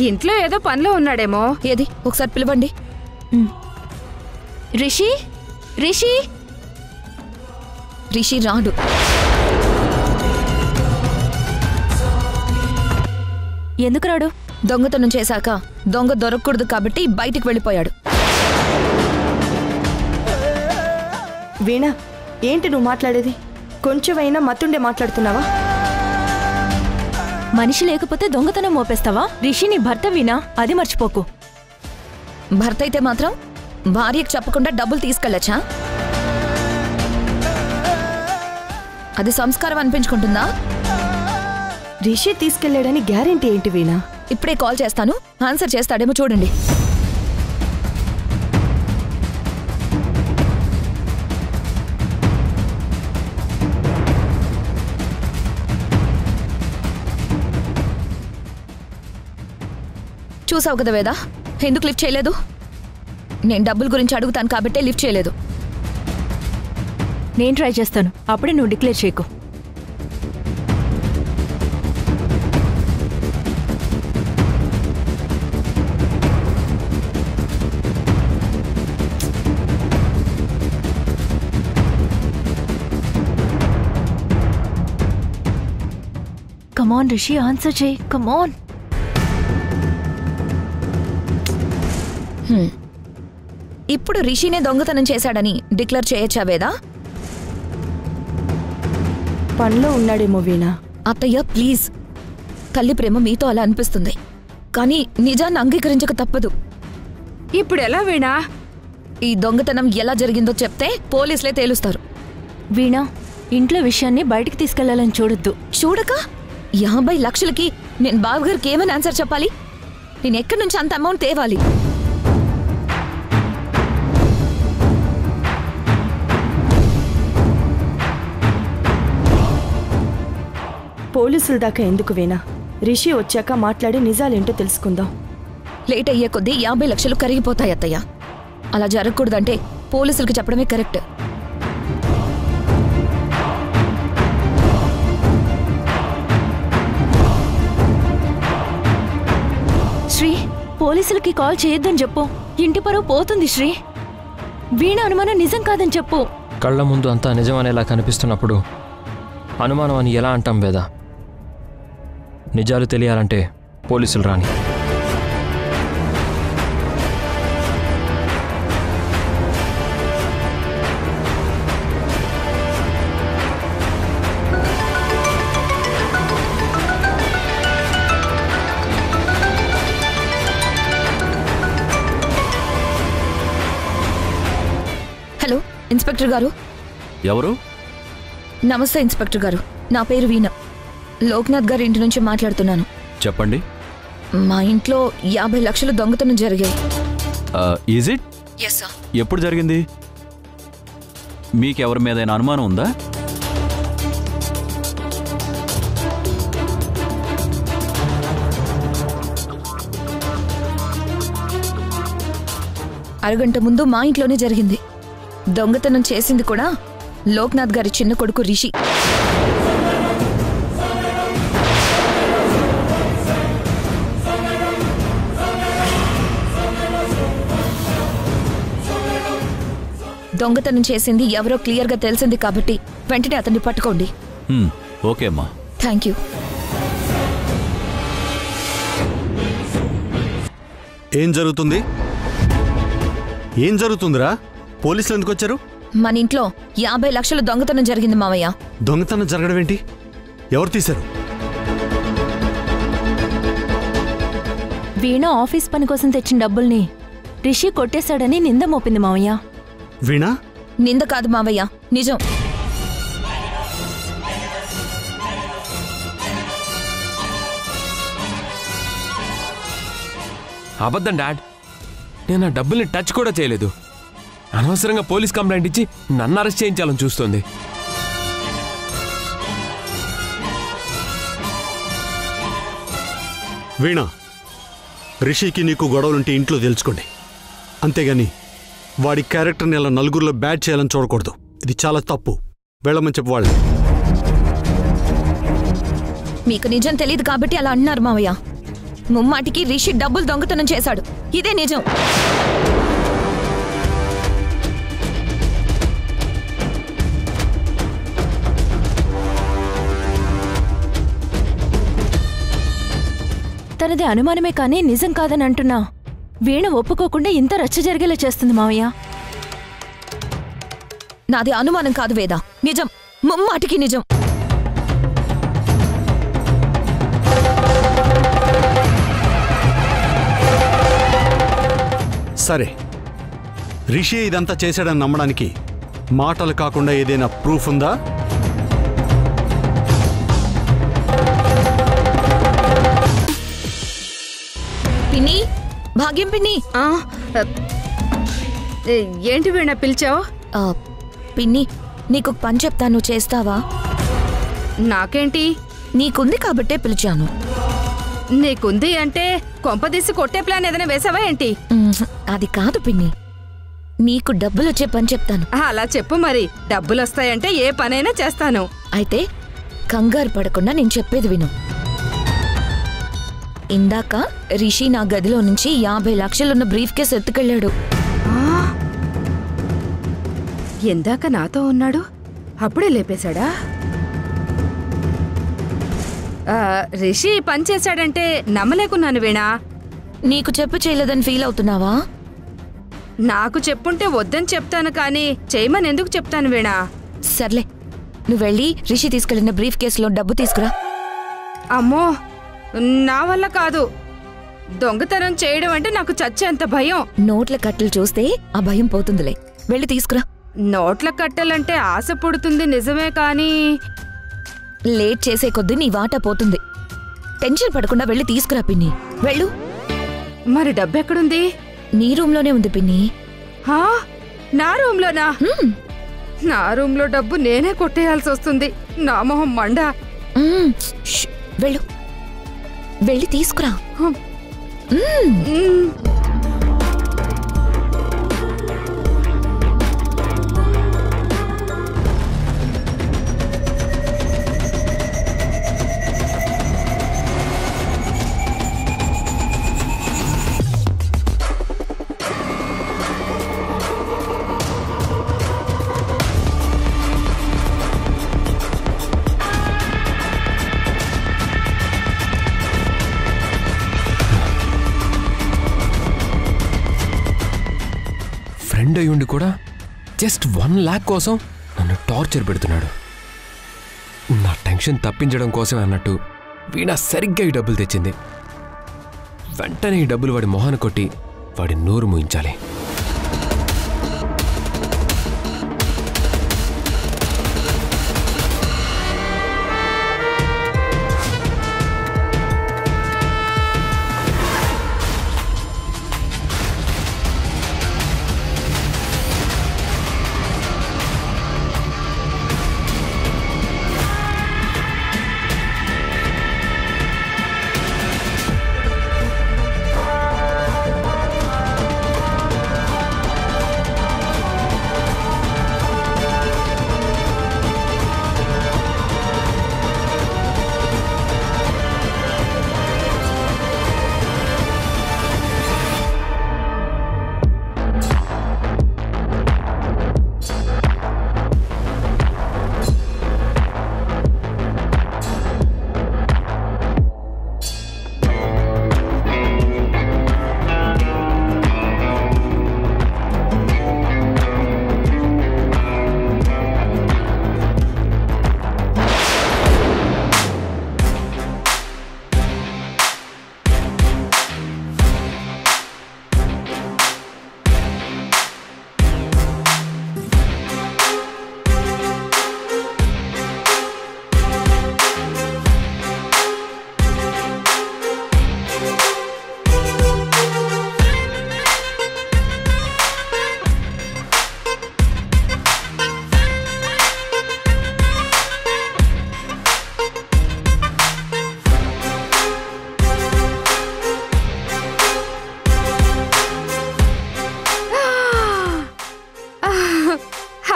ఏ? ఇంట్లో ఏదో పనిలో ఉన్నాడేమో. ఏది ఒకసారి పిలవండి. రిషి రిషి రిషి రాడు. ఎందుకు రాడు? దొంగతనం చేశాక దొంగ దొరకకూడదు కాబట్టి బయటికి వెళ్ళిపోయాడు. వీణ, ఏంటి నువ్వు మాట్లాడేది? కొంచెమైనా మతుండే మాట్లాడుతున్నావా? మనిషి లేకపోతే దొంగతనం మోపేస్తావా? రిషి నీ భర్త వీణా, అది మర్చిపోకు. భర్త అయితే మాత్రం భార్యకు చెప్పకుండా డబ్బులు తీసుకెళ్ళచ్చా? అది సంస్కారం అనిపించుకుంటుందా? రిషి తీసుకెళ్లాడని గ్యారెంటీ ఏంటి వీణా? ఇప్పుడే కాల్ చేస్తాను, ఆన్సర్ చేస్తాడేమో చూడండి. చూసావు కదా వేదా, ఎందుకు లిఫ్ట్ చేయలేదు? నేను డబ్బుల గురించి అడుగుతాను కాబట్టే లిఫ్ట్ చేయలేదు. నేను ట్రై చేస్తాను, అప్పుడే నువ్వు డిక్లేర్ చేయకు. కమాన్ రిషి, ఆన్సర్ చేయి, కమాన్. ఇప్పుడు రిషినే దొంగతనం చేశాడని డిక్లేర్ చేయొచ్చా వేదా? పనిలో ఉన్నాడేమో వీణా. అత్తయ్య ప్లీజ్, తల్లి ప్రేమ మీతో అలా అనిపిస్తుంది, కానీ నిజాన్ని అంగీకరించక తప్పదు. ఇప్పుడు ఎలా వీణా? ఈ దొంగతనం ఎలా జరిగిందో చెప్తే పోలీసులే తేలుస్తారు. వీణా, ఇంట్లో విషయాన్ని బయటికి తీసుకెళ్లాలని చూడొద్దు. చూడక 50 లక్షలకి నేను బావగారికి ఏమని ఆన్సర్ చెప్పాలి? నేను ఎక్కడి నుంచి అంత అమౌంట్ తేవాలి? పోలీసుల దాకా ఎందుకు వీణా? రిషి వచ్చాక మాట్లాడి నిజాలేంటో తెలుసుకుందాం. లేట్ అయ్యే కొద్దీ 50 లక్షలు కరిగిపోతాయి అత్తయ్య. అలా జరగకూడదంటే పోలీసులకి చెప్పడమే కరెక్ట్. శ్రీ, పోలీసులకి కాల్ చేయొద్దని చెప్పు. ఇంటి పరువు పోతుంది శ్రీ. వీణ అనుమానం నిజం కాదని చెప్పు. కళ్ళ ముందు అంతా నిజమనేలా కనిపిస్తున్నప్పుడు అనుమానం అని ఎలా అంటాం వేదా? నిజాలు తెలియాలంటే పోలీసులు రాని. హలో ఇన్స్పెక్టర్ గారు. ఎవరు? నమస్తే ఇన్స్పెక్టర్ గారు, నా పేరు వీణ. లోక్నాథ్ గారి ఇంటి నుంచి మాట్లాడుతున్నాను. చెప్పండి. మా ఇంట్లో 50 లక్షలు దొంగతనం జరిగాయి. Is it? Yes sir. ఎప్పుడు జరిగింది? మీకెవరి మీదైనా అనుమానం ఉందా? అరగంట ముందు మా ఇంట్లోనే జరిగింది. దొంగతనం చేసింది కూడా లోక్నాథ్ గారి చిన్న కొడుకు రిషి. దొంగతనం చేసింది ఎవరో క్లియర్గా తెలిసింది కాబట్టి వెంటనే అతన్ని పట్టుకోండి. ఓకే అమ్మా. Thank you. ఏం జరుగుతుంది? ఏం జరుగుతుందిరా? పోలీసులు ఎందుకు వచ్చారు? మన ఇంట్లో 50 లక్షలు దొంగతనం జరిగింది మావయ్య. దొంగతనం జరగడం ఏంటి? ఎవరు తీశారు? వీణ ఆఫీస్ పని కోసం తెచ్చిన డబ్బుల్ని రిషి కొట్టేశాడని నింద మోపింది మావయ్య. వీణా? నింద కాదు మావయ్య, నిజం. అబద్ధం డాడ్, నేను ఆ డబ్బుల్ని టచ్ కూడా చేయలేదు. అనవసరంగా పోలీస్ కంప్లైంట్ ఇచ్చి నన్ను అరెస్ట్ చేయించాలని చూస్తుంది. వీణా, రిషికి నీకు గొడవలుంటే ఇంట్లో తెలుసుకోండి, అంతేగాని వాడి క్యారెక్టర్ని ఇలా నలుగురిలో బ్యాడ్ చేయాలని చూడకూడదు. ఇది చాలా తప్పు. వెళ్ళమని చెప్పు వాళ్ళు. మీకు నిజం తెలియదు కాబట్టి అలా అన్నారు మావయ్య. ముమ్మాటికి రిషి డబ్బులు దొంగతనం చేశాడు. ఇదే నిజం. తనది అనుమానమే కానీ నిజం కాదని అంటున్నా వీణ ఒప్పుకోకుండా ఇంత రచ్చ జరిగేలా చేస్తుంది మావయ్య. నాది అనుమానం కాదు వేద, నిజం, ముమ్మాటికి నిజం. సరే, రిషి ఇదంతా చేశాడని నమ్మడానికి మాటలు కాకుండా ఏదైనా ప్రూఫ్ ఉందా? పిన్ని, భాగ్యం పిన్ని. ఏంటి వీణ పిలిచావు? పిన్ని, నీకు పని చెప్తాను, చేస్తావా? నాకేంటి? నీకుంది కాబట్టే పిలిచాను. నీకుంది అంటే కొంపదీసి కొట్టే ప్లాన్ ఏదైనా వేసావా ఏంటి? అది కాదు పిన్ని, నీకు డబ్బులు వచ్చే పని చెప్తాను. అలా చెప్పు మరి. డబ్బులు వస్తాయంటే ఏ పనైనా చేస్తాను. అయితే కంగారు పడకుండా నేను చెప్పేది విను. ఇందాక రిషి నా గదిలో నుంచి 50 లక్షలున్న బ్రీఫ్ కేస్ ఎత్తుకెళ్ళాడు. ఎందాక నాతో ఉన్నాడు, అప్పుడే లేపేశాడా? రిషి పని చేశాడంటే నమ్మలేకున్నాను వీణా. నీకు చెప్పు చేయలేదని ఫీల్ అవుతున్నావా? నాకు చెప్పుంటే వద్దని చెప్తాను కానీ చేయమని ఎందుకు చెప్తాను వీణా? సర్లే, నువ్వు వెళ్ళి రిషి తీసుకెళ్లిన బ్రీఫ్ కేసులో డబ్బు తీసుకురా. అమ్మో, నా వల్ల కాదు. దొంగతనం చేయడం అంటే నాకు చచ్చేంత భయం. నోట్ల కట్టలు చూస్తే ఆ భయం పోతుందిలే, వెళ్ళి తీసుకురా. నోట్ల కట్టలంటే ఆశ పుడుతుంది నిజమే కానీ లేట్ చేసే కొద్దీ నీ వాటా పోతుంది. టెన్షన్ పడకుండా వెళ్ళి తీసుకురా పిన్ని, వెళ్ళు. మరి డబ్బెక్కడుంది? నీ రూమ్లోనే ఉంది పిన్ని. నా రూమ్లోనా? నా రూమ్లో డబ్బు నేనే కొట్టేయాల్సి వస్తుంది. నా మొహం మండ. వెళ్ళు, వెళ్ళి తీసుకురా. ఫ్రెండ్ అయ్యుండి కూడా జస్ట్ 1 lakh కోసం నన్ను టార్చర్ పెడుతున్నాడు. నా టెన్షన్ తప్పించడం కోసమే అన్నట్టు వీణ సరిగ్గా ఈ డబ్బులు తెచ్చింది. వెంటనే ఈ డబ్బులు వాడి మొహాన కొట్టి వాడి నోరు మూయించాలి.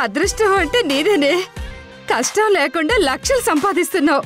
అదృష్టం అంటే నీదేనే. కష్టం లేకుండా లక్షలు సంపాదిస్తున్నావు.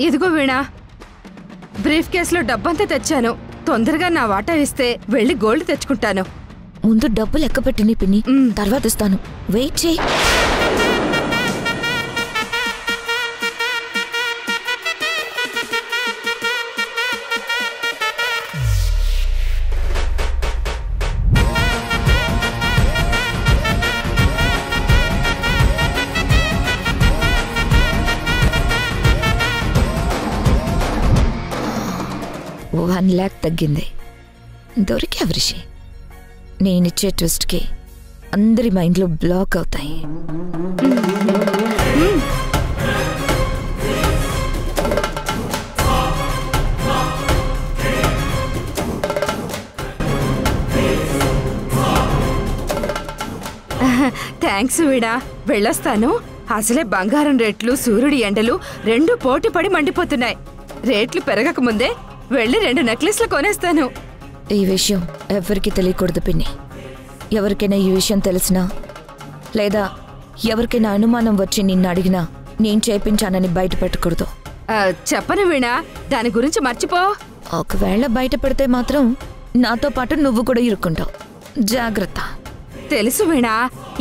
ఇదిగో వీణా, బ్రీఫ్ కేసులో డబ్బంతా తెచ్చాను. తొందరగా నా వాటా ఇస్తే వెళ్ళి గోల్డ్ తెచ్చుకుంటాను. ముందు డబ్బు లెక్క పెట్టిని పిన్ని, తర్వాత ఇస్తాను. వెయిట్ చేయి. $1,00,000 తగ్గింది. దొరికా రిషి. నేనిచ్చే ట్విస్ట్కి అందరి మైండ్లో బ్లాక్ అవుతాయి. థ్యాంక్స్ వీడా, వెళ్ళొస్తాను. అసలే బంగారం రేట్లు, సూర్యుడి ఎండలు రెండు పోటీ పడి మండిపోతున్నాయి. రేట్లు పెరగకముందే వెళ్ళి 2 నెక్లెస్లు కొనేస్తాను. ఈ విషయం ఎవరికి తెలియకూడదు పిన్ని. ఎవరికైనా ఈ విషయం తెలిసినా లేదా ఎవరికైనా అనుమానం వచ్చి నిన్ను అడిగినా నేను చేపించానని బయట పెట్టకూడదు. చెప్పను వీణా, దాని గురించి మర్చిపో. ఒకవేళ బయట పెడితే మాత్రం నాతో పాటు నువ్వు కూడా ఇరుక్కుంటావు. జాగ్రత్త. తెలుసు వీణా,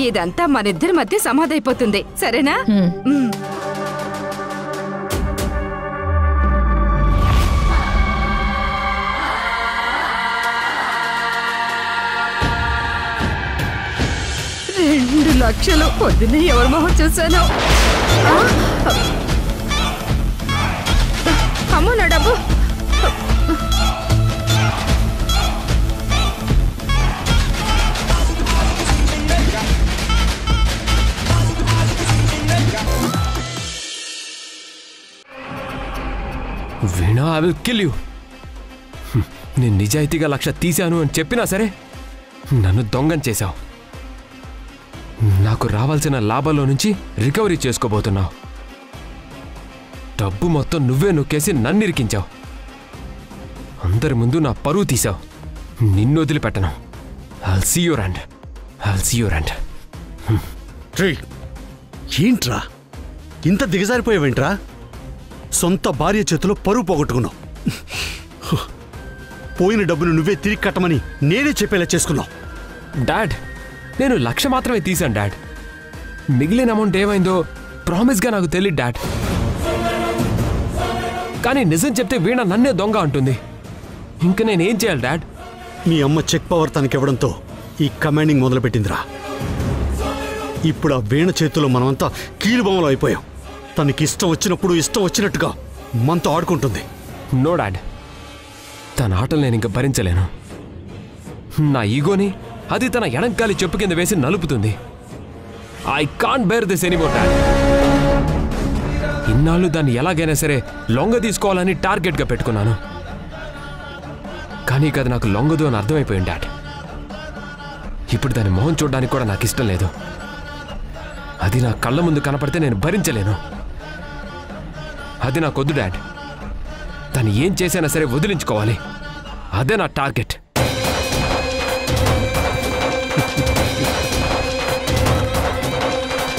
ఇదంతా మనిద్దరి మధ్య సమాధైపోతుంది. సరేనా? $2,00,000 పొద్దున్నే ఎవరి మొహం చూశాను. అమ్మో నా డబ్బు. వీణా, ఐ విల్ కిల్ యూ. నేను నిజాయితీగా 1,00,000 తీశాను అని చెప్పినా సరే నన్ను దొంగని చేశావు. నాకు రావాల్సిన లాభాల్లో నుంచి రికవరీ చేసుకోబోతున్నావు. డబ్బు మొత్తం నువ్వే నొక్కేసి నన్ను ఇరికించావు. అందరి ముందు నా పరువు తీశావు. నిన్ను వదిలిపెట్టను. I'll see your end. I'll see your end. ఏంట్రా ఇంత దిగజారిపోయావేంట్రా? సొంత భార్య చేతిలో పరువు పోగొట్టుకున్నావు. పోయిన డబ్బును నువ్వే తిరిగి కట్టమని నేనే చెప్పేలా చేసుకున్నావు. డాడ్, నేను 1,00,000 మాత్రమే తీశాను డాడ్. మిగిలిన అమౌంట్ ఏమైందో ప్రామిస్గా నాకు తెలియదు డాడ్. కానీ నిజం చెప్తే వీణ నన్నే దొంగ అంటుంది. ఇంక నేనేం చేయాలి డాడ్? మీ అమ్మ చెక్ పవర్ తనకివ్వడంతో ఈ కమాండింగ్ మొదలుపెట్టిందిరా. ఇప్పుడు ఆ వీణ చేతిలో మనమంతా కీలుబొమ్మలు అయిపోయాం. తనకి ఇష్టం వచ్చినప్పుడు ఇష్టం వచ్చినట్టుగా మనతో ఆడుకుంటుంది. నో డాడ్, తన ఆటలు నేను ఇంక భరించలేను. నా ఈగోని అది తన ఎడంకాలి చెప్పు కింద వేసి నలుపుతుంది. I can't bear this anymore dad. ఇన్నాళ్ళు దాన్ని ఎలాగైనా సరే లొంగ తీసుకోవాలని టార్గెట్గా పెట్టుకున్నాను. కానీ అది నాకు లొంగదు అని అర్థమైపోయింది డాడ్. ఇప్పుడు దాని మొహం చూడడానికి కూడా నాకు ఇష్టం లేదు. అది నా కళ్ళ ముందు కనపడితే నేను భరించలేను. అది నాకొద్దు డాడ్. తను ఏం చేసైనా సరే వదిలించుకోవాలి. అదే నా టార్గెట్.